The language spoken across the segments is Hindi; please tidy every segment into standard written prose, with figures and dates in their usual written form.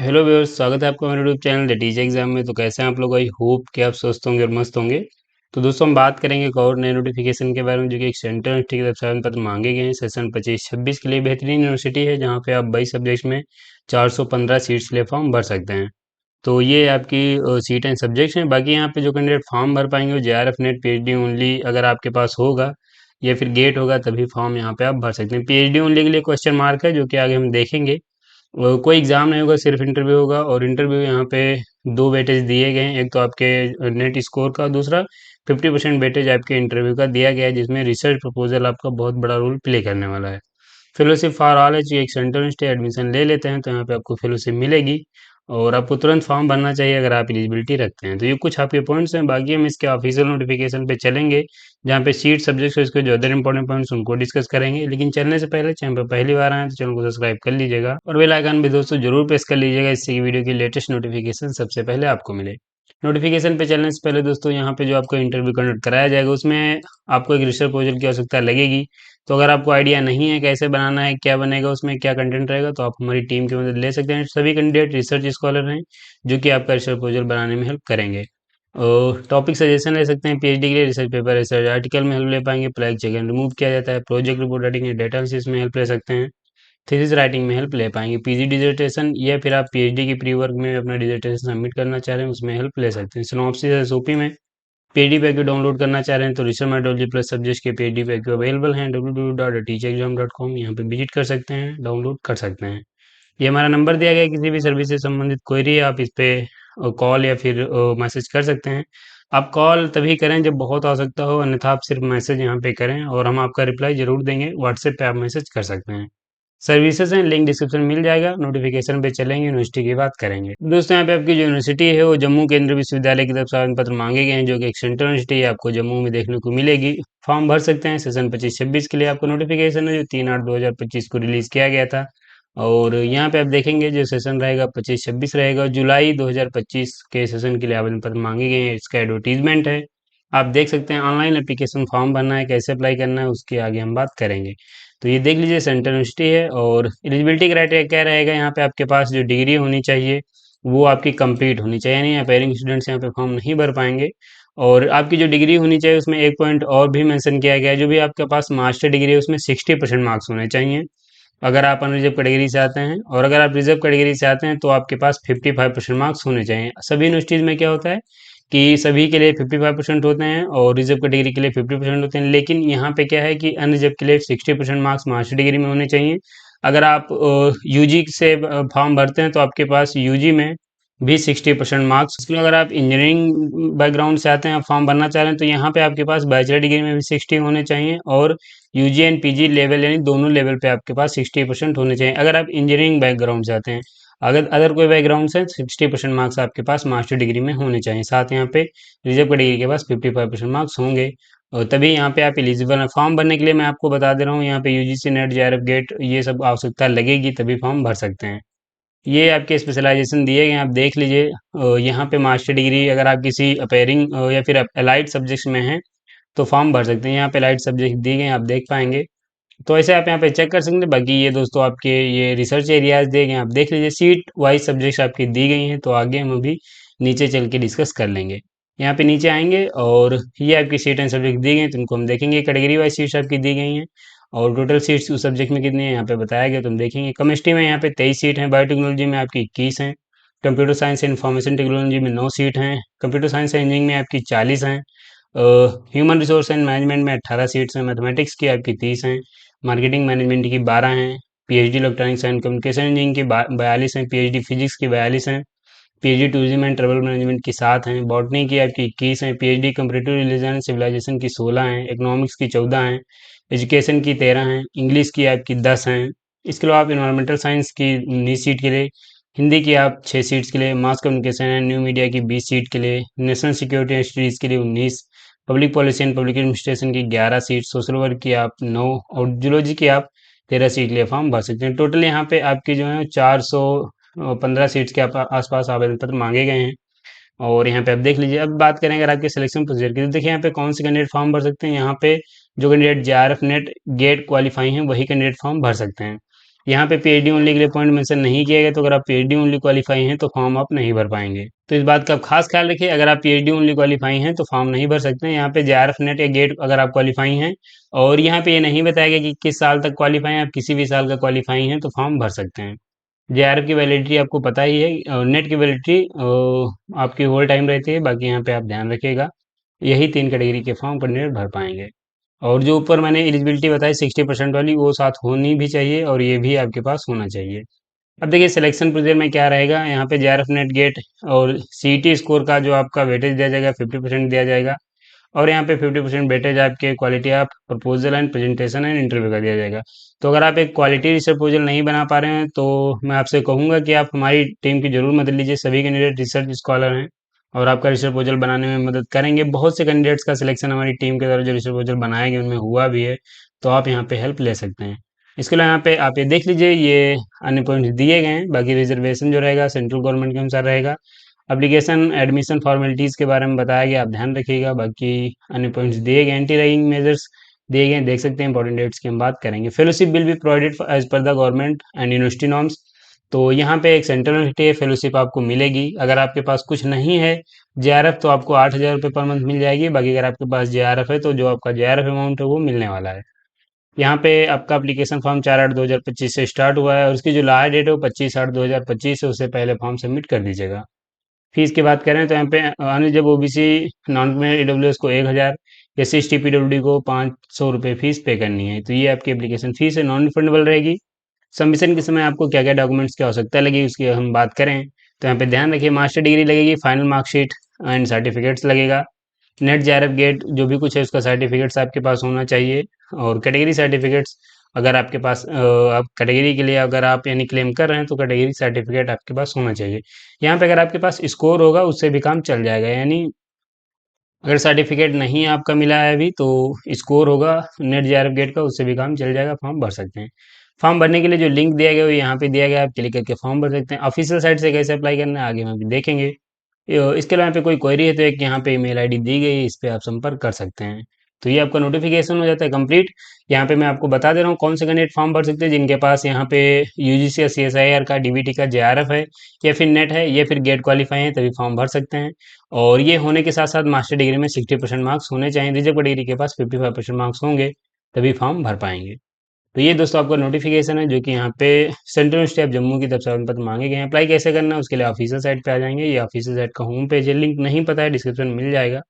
हेलो व्यूअर्स, स्वागत है आपका मेरे YouTube channel the teacher exam में। तो कैसे हैं आप लोग? आई होप कि आप स्वस्थ होंगे और मस्त होंगे। तो दोस्तों, हम बात करेंगे एक और नए नोटिफिकेशन के बारे में, जो कि एक सेंट्रल यूनिवर्सिटी की तरफ से आवेदन पत्र मांगे गए हैं सेशन 25-26 के लिए। बेहतरीन यूनिवर्सिटी है जहाँ पे आप 22 सब्जेक्ट्स में 415 सीट्स के लिए फॉर्म भर सकते हैं। तो ये आपकी सीट एंड सब्जेक्ट्स हैं। बाकी यहाँ पे जो कैंडिडेट फॉर्म भर पाएंगे वो JRF नेट PhD ओनली अगर आपके पास होगा या फिर गेट होगा तभी फॉर्म यहाँ पे आप भर सकते हैं। PhD ओनली के लिए क्वेश्चन मार्क है, जो कि आगे हम देखेंगे। कोई एग्ज़ाम नहीं होगा, सिर्फ इंटरव्यू होगा। और इंटरव्यू यहाँ पे दो वेटेज दिए गए हैं, एक तो आपके नेट स्कोर का, दूसरा 50% वेटेज आपके इंटरव्यू का दिया गया है, जिसमें रिसर्च प्रपोजल आपका बहुत बड़ा रोल प्ले करने वाला है। फेलोशिप फॉर ऑल है, चाहिए एक सेंट्रल स्टे एडमिशन ले लेते हैं तो यहाँ पे आपको फेलोशिप मिलेगी और आपको तुरंत फॉर्म भरना चाहिए अगर आप एलिजिबिलिटी रखते हैं। तो ये कुछ आपके पॉइंट्स हैं। बाकी हम इसके ऑफिशियल नोटिफिकेशन पे चलेंगे, जहाँ पे सीट सब्जेक्ट है इसके जो अदर इंपॉर्टेंट पॉइंट्स उनको डिस्कस करेंगे। लेकिन चलने से पहले चैनल पर पहली बार आए तो चैनल को सब्सक्राइब कर लीजिएगा और बेल आइकन भी दोस्तों जरूर प्रेस कर लीजिएगा, इससे कि वीडियो की लेटेस्ट नोटिफिकेशन सबसे पहले आपको मिले। नोटिफिकेशन पे चलने से पहले दोस्तों, यहाँ पे जो आपका इंटरव्यू कंडक्ट कराया जाएगा उसमें आपको एक रिसर्च प्रपोजल की आवश्यकता लगेगी। तो अगर आपको आइडिया नहीं है कैसे बनाना है, क्या बनेगा, उसमें क्या कंटेंट रहेगा, तो आप हमारी टीम की मदद ले सकते हैं। सभी कैंडिडेट रिसर्च स्कॉलर हैं जो कि आपका रिसर्च प्रपोजल बनाने में हेल्प करेंगे। और टॉपिक सजेशन ले सकते हैं। PhD के लिए रिसर्च पेपर, रिसर्च आर्टिकल में हेल्प ले पाएंगे। प्लग चेक एंड रिमूव किया जाता है। प्रोजेक्ट रिपोर्ट राइटिंग या डेटा एनालिसिस में हेल्प ले सकते हैं। थीसिस राइटिंग में हेल्प ले पाएंगे। PG डिजर्टेशन या फिर आप PhD की प्री वर्क में अपना डिजर्टेशन सबमिट करना चाह रहे हैं, उसमें हेल्प ले सकते हैं। सिनॉप्सिस SOP में PhD पैकेज डाउनलोड करना चाह रहे हैं तो रिसर्च मेथोडोलॉजी प्लस सब्जेक्ट्स के PhD पैकेज अवेलेबल हैं। www.teachexam.com, यहाँ पे विजिट कर सकते हैं, डाउनलोड कर सकते हैं। ये हमारा नंबर दिया गया है, किसी भी सर्विस से संबंधित क्वेरी है आप इस पे कॉल या फिर मैसेज कर सकते हैं। आप कॉल तभी करें जब बहुत आवश्यकता हो, अन्यथा आप सिर्फ मैसेज यहाँ पे करें और हम आपका रिप्लाई जरूर देंगे। व्हाट्सएप पे आप मैसेज कर सकते हैं। सर्विसेज हैं, लिंक डिस्क्रिप्शन में मिल जाएगा। नोटिफिकेशन पे चलेंगे, यूनिवर्सिटी की बात करेंगे। दोस्तों, यहाँ पे आपकी जो यूनिवर्सिटी है वो जम्मू केंद्रीय विश्वविद्यालय की तरफ से आवेदन पत्र मांगे गए हैं, जो कि एक सेंट्रल यूनिवर्सिटी है, आपको जम्मू में देखने को मिलेगी। फॉर्म भर सकते हैं। सेशन 25-26 के लिए आपको नोटिफिकेशन है जो 3/8/2025 को रिलीज किया गया था। और यहाँ पे आप देखेंगे जो सेशन रहेगा 25-26 रहेगा। जुलाई 2025 के सेशन के लिए आवेदन पत्र मांगे गए हैं, इसका एडवर्टीजमेंट है। आप देख सकते हैं। ऑनलाइन एप्लीकेशन फॉर्म भरना है, कैसे अप्लाई करना है उसके आगे हम बात करेंगे। तो ये देख लीजिए, सेंट्रल यूनिवर्सिटी है। और एलिजिबिलिटी क्राइटेरिया क्या रहेगा, यहाँ पे आपके पास जो डिग्री होनी चाहिए वो आपकी कंप्लीट होनी चाहिए, यानी अपेयरिंग स्टूडेंट्स यहाँ पे फॉर्म नहीं भर पाएंगे। और आपकी जो डिग्री होनी चाहिए उसमें एक पॉइंट और भी मेंशन किया गया है, जो भी आपके पास मास्टर डिग्री है उसमें 60% मार्क्स होने चाहिए अगर आप अनरिजर्व कैटेगरी से आते हैं। और अगर आप रिजर्व कैटेगरी से आते हैं तो आपके पास 55% मार्क्स होने चाहिए। सभी यूनिवर्सिटीज़ में क्या होता है कि सभी के लिए 55% होते हैं और रिजर्व कैटेगरी के लिए 50% होते हैं। लेकिन यहाँ पे क्या है कि अनरिजर्व के लिए 60% मार्क्स मास्टर डिग्री में होने चाहिए। अगर आप UG से फॉर्म भरते हैं तो आपके पास UG में भी 60% मार्क्स। इसके अलावा अगर आप इंजीनियरिंग बैकग्राउंड से आते हैं, आप फॉर्म भरना चाह रहे हैं, तो यहाँ पे आपके पास बैचलर डिग्री में भी 60 होने चाहिए और UG एंड PG लेवल यानी दोनों लेवल पे आपके पास 60% होने चाहिए अगर आप इंजीनियरिंग बैकग्राउंड से आते हैं। अगर अदर कोई बैकग्राउंड से 60% मार्क्स आपके पास मास्टर डिग्री में होने चाहिए। साथ यहाँ पे रिजर्व कैटेगरी के पास 55% मार्क्स होंगे और तभी यहाँ पे आप एलिजिबल हैं। फॉर्म भरने के लिए मैं आपको बता दे रहा हूँ, यहाँ पे UGC नेट JRF गेट ये सब आवश्यकता लगेगी तभी फॉर्म भर सकते हैं। ये आपके स्पेशलाइजेशन दिए गए हैं, आप देख लीजिए। यहाँ पे मास्टर डिग्री अगर आप किसी अपेयरिंग या फिर अलाइड सब्जेक्ट्स में हैं तो फॉर्म भर सकते हैं। यहाँ पे अलाइड सब्जेक्ट दिए गए हैं, आप देख पाएंगे। तो ऐसे आप यहाँ पे चेक कर सकते हैं। बाकी ये दोस्तों आपके ये रिसर्च एरियाज दिए गए हैं, आप देख लीजिए। सीट वाइज सब्जेक्ट्स आपकी दी गई हैं, तो आगे हम अभी नीचे चल के डिस्कस कर लेंगे। यहाँ पे नीचे आएंगे और ये आपकी सीट एंड सब्जेक्ट दी गई हैं, तो इनको हम देखेंगे। कैटेगरी वाइज सीट्स आपकी दी गई हैं और टोटल सीट्स उस सब्जेक्ट में कितनी है यहाँ पे बताया गया, तो हम देखेंगे। केमिस्ट्री में यहाँ पे 23 सीट हैं। बायोटेक्नोलॉजी में आपकी 21 हैं। Computer science and information technology में 9 सीट हैं। कंप्यूटर साइंस एंड इंजीनियरिंग में आपकी 40 हैं। ह्यूमन रिसोर्स एंड मैनेजमेंट में 18 सीट्स हैं। मैथमेटिक्स की आपकी 30 हैं। मार्केटिंग मैनेजमेंट की 12 हैं। PhD electronics and communication engineering की 42 हैं। PhD फिजिक्स की 42 हैं। PhD tourism and travel management की 7 हैं। बॉटनी की आपकी 21 हैं। PhD comparative religion and civilisation की 16 हैं। इकोनॉमिक्स की 14 हैं। एजुकेशन की 13 हैं। इंग्लिश की आपकी 10 हैं। इसके अलावा आप इन्वायरमेंटल साइंस की 19 सीट के लिए, हिंदी की आप 6 सीट्स के लिए, mass communication and new media की 20 सीट के लिए, नेशनल सिक्योरिटी एंड स्टडीज़ के लिए 19, public policy and public administration की 11 सीट, सोशल वर्क की आप 9 और जूलॉजी की आप 13 सीट के लिए फॉर्म भर सकते हैं। टोटल यहाँ पे आपकी जो है 415 सीट्स के आसपास आवेदन पत्र मांगे गए हैं। और यहाँ पे आप देख लीजिए। अब बात करें अगर आपके सिलेक्शन प्रोसीजर की, तो देखिए यहाँ पे कौन से कैंडिडेट फॉर्म भर सकते हैं। यहाँ पे जो candidate JRF NET GATE qualify हैं वही कैंडिडेट फॉर्म भर सकते हैं। यहाँ पे पीएचडी ओनली के लिए पॉइंट मेंशन नहीं किया गया, तो अगर आप पीएचडी ओनली क्वालिफाई हैं तो फॉर्म आप नहीं भर पाएंगे। तो इस बात का आप खास ख्याल रखिए, अगर आप पीएचडी ओनली क्वालिफाई हैं तो फॉर्म नहीं भर सकते हैं। यहाँ पे जेआरएफ नेट या गेट अगर आप क्वालिफाई हैं, और यहाँ पे ये नहीं बताया गया कि किस साल तक क्वालिफाई हैं, आप किसी भी साल का क्वालिफाई हैं तो फॉर्म भर सकते हैं। जेआरएफ की वैलिडिटी आपको पता ही है, और नेट की वैलिडिटी आपकी होल टाइम रहती है। बाकी यहाँ पे आप ध्यान रखिएगा, यही 3 कैटेगरी के फॉर्म कैंडिडेट भर पाएंगे। और जो ऊपर मैंने एलिजिबिलिटी बताई 60% वाली, वो साथ होनी भी चाहिए और ये भी आपके पास होना चाहिए। अब देखिए सिलेक्शन प्रोसीजर में क्या रहेगा, यहाँ पे जेआरएफ नेट गेट और सीईटी स्कोर का जो आपका वेटेज दिया जाएगा 50% दिया जाएगा, और यहाँ पे 50% वेटेज आपके quality of proposal and presentation and interview का दिया जाएगा। तो अगर आप एक क्वालिटी रिसर्च प्रपोजल नहीं बना पा रहे हैं तो मैं आपसे कहूँगा कि आप हमारी टीम की जरूर मदद लीजिए। सभी कैंडिडेट रिसर्च स्कॉलर हैं और आपका रिसर्च प्रपोजल बनाने में मदद करेंगे। बहुत से कैंडिडेट्स का सिलेक्शन हमारी टीम के द्वारा जो रिसर्च प्रपोजल बनाए गए उनमें हुआ भी है, तो आप यहाँ पे हेल्प ले सकते हैं। इसके अलावा यहाँ पे आप ये देख लीजिए, ये अन्य पॉइंट्स दिए गए हैं। बाकी रिजर्वेशन जो रहेगा सेंट्रल गवर्नमेंट के अनुसार रहेगा। एप्लीकेशन एडमिशन फॉर्मेलिटीज़ के बारे में बताया गया, आप ध्यान रखिएगा। बाकी अन्य पॉइंट्स दिए गए, एंटी रैगिंग मेजर्स दिए गए हैं, देख सकते हैं। इंपॉर्टेंट डेट्स की हम बात करेंगे। Fellowship will be provided as per the government and university norms. तो यहाँ पे एक सेंट्रल यूनिवर्सिटी है, फेलोशिप आपको मिलेगी। अगर आपके पास कुछ नहीं है जेआरएफ तो आपको 8,000 रुपये पर मंथ मिल जाएगी। बाकी अगर आपके पास जेआरएफ है तो जो आपका जेआरएफ अमाउंट है वो मिलने वाला है। यहाँ पे आपका एप्लीकेशन फॉर्म 4/8/2025 से स्टार्ट हुआ है और उसकी जो लास्ट डेट है वो 25/8/2025 है। उससे पहले फॉर्म सबमिट कर दीजिएगा। फीस की बात करें तो यहाँ पे जब ओबीसी नॉन में ईडब्ल्यूएस को 1,000, एस सी एस टी पीडब्ल्यूडी को 500 रुपये फीस पे करनी है। तो ये आपकी एप्लीकेशन फीस है, नॉन रिफंडेबल रहेगी। सबमिशन के समय आपको क्या क्या डॉक्यूमेंट्स की आवश्यकता लगेगी उसकी हम बात करें तो यहाँ पे ध्यान रखिए, मास्टर डिग्री लगेगी, फाइनल मार्कशीट एंड सर्टिफिकेट्स लगेगा। नेट जेआरएफ गेट जो भी कुछ है उसका सर्टिफिकेट्स आपके पास होना चाहिए। और कैटेगरी सर्टिफिकेट्स अगर आपके पास आप कैटेगरी के लिए अगर आप यानी क्लेम कर रहे हैं तो कैटेगरी सर्टिफिकेट आपके पास होना चाहिए। यहाँ पे अगर आपके पास स्कोर होगा उससे भी काम चल जाएगा, यानी अगर सर्टिफिकेट नहीं आपका मिला है अभी तो स्कोर होगा नेट जेआरएफ गेट का, उससे भी काम चल जाएगा, फॉर्म भर सकते हैं। फॉर्म भरने के लिए जो लिंक दिया गया है वो यहाँ पे दिया गया है, आप क्लिक करके फॉर्म भर सकते हैं। ऑफिशियल साइट से कैसे अप्लाई करना है आगे हम अभी देखेंगे। इसके अलावा यहाँ पे कोई क्वेरी है तो एक यहाँ पे ईमेल आईडी दी गई है, इस पे आप संपर्क कर सकते हैं। तो ये आपका नोटिफिकेशन हो जाता है कंप्लीट। यहाँ पे मैं आपको बता दे रहा हूँ कौन से कैंडिडेट फॉर्म भर सकते हैं, जिनके पास यहाँ पे यूजीसी या सीएसआईआर का डीबीटी का जेआरएफ है, या फिर नेट है, या फिर गेट क्वालिफाई है, तभी फॉर्म भर सकते हैं। और ये होने के साथ साथ मास्टर डिग्री में 60% मार्क्स होने चाहिए। रिजर्व डिग्री के पास 55% मार्क्स होंगे तभी फॉर्म भर पाएंगे। तो ये दोस्तों आपका नोटिफिकेशन है जो कि यहाँ पे सेंट्रल यूनिवर्सिटी ऑफ जम्मू की तरफ से आवेदन पत्र मांगे गए हैं। अप्लाई कैसे करना है उसके लिए ऑफिशियल साइट पे आ जाएंगे। ये ऑफिशियल साइट का होम पेज है, लिंक नहीं पता है डिस्क्रिप्शन में मिल जाएगा।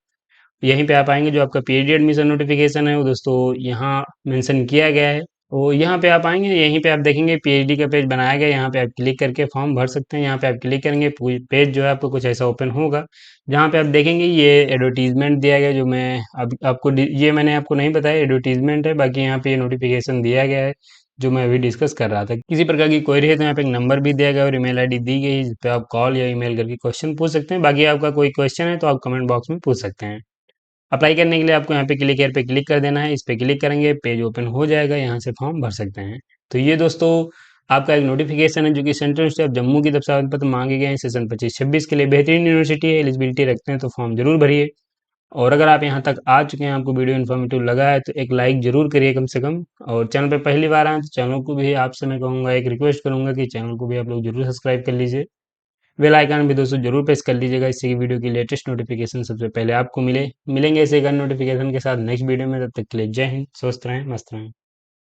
यहीं पे आप आएंगे, जो आपका पीएचडी एडमिशन नोटिफिकेशन है वो दोस्तों यहाँ मेंशन किया गया है। तो यहाँ पे आप आएंगे, यहीं पे आप देखेंगे पीएचडी का पेज बनाया गया है। यहाँ पे आप क्लिक करके फॉर्म भर सकते हैं। यहाँ पे आप क्लिक करेंगे, पेज जो है आपको कुछ ऐसा ओपन होगा, जहाँ पे आप देखेंगे ये एडवर्टीजमेंट दिया गया है, जो मैं अब आपको ये मैंने आपको नहीं बताया एडवर्टीजमेंट है। बाकी यहाँ पे ये नोटिफिकेशन दिया गया है जो मैं अभी डिस्कस कर रहा था। किसी प्रकार की क्वेरी है तो यहाँ पे एक नंबर भी दिया गया है और ईमेल आईडी दी गई है, जिस पे आप कॉल या ईमेल करके क्वेश्चन पूछ सकते हैं। बाकी आपका कोई क्वेश्चन है तो आप कमेंट बॉक्स में पूछ सकते हैं। अप्लाई करने के लिए आपको यहाँ पे क्लिक हेयर पे क्लिक कर देना है। इस पे क्लिक करेंगे, पेज ओपन हो जाएगा, यहाँ से फॉर्म भर सकते हैं। तो ये दोस्तों आपका एक नोटिफिकेशन है जो कि सेंट्रल यूनिवर्सिटी ऑफ जम्मू की तरफ से आवेदन पत्र मांगे गए हैं सेशन 25-26 के लिए। बेहतरीन यूनिवर्सिटी है, एलिजिबिलिटी रखते हैं तो फॉर्म जरूर भरिए। और अगर आप यहाँ तक आ चुके हैं, आपको वीडियो इन्फॉर्मेटिव लगा है तो एक लाइक जरूर करिए कम से कम। और चैनल पे पहली बार आए तो चैनल को भी आपसे मैं कहूँगा, एक रिक्वेस्ट करूंगा कि चैनल को भी आप लोग जरूर सब्सक्राइब कर लीजिए। बेल आइकन भी दोस्तों जरूर प्रेस कर लीजिएगा, इससे कि वीडियो की लेटेस्ट नोटिफिकेशन सबसे पहले आपको मिलेंगे ऐसे एक नोटिफिकेशन के साथ नेक्स्ट वीडियो में। तब तक के लिए जय हिंद, स्वस्थ रहें, मस्त रहें।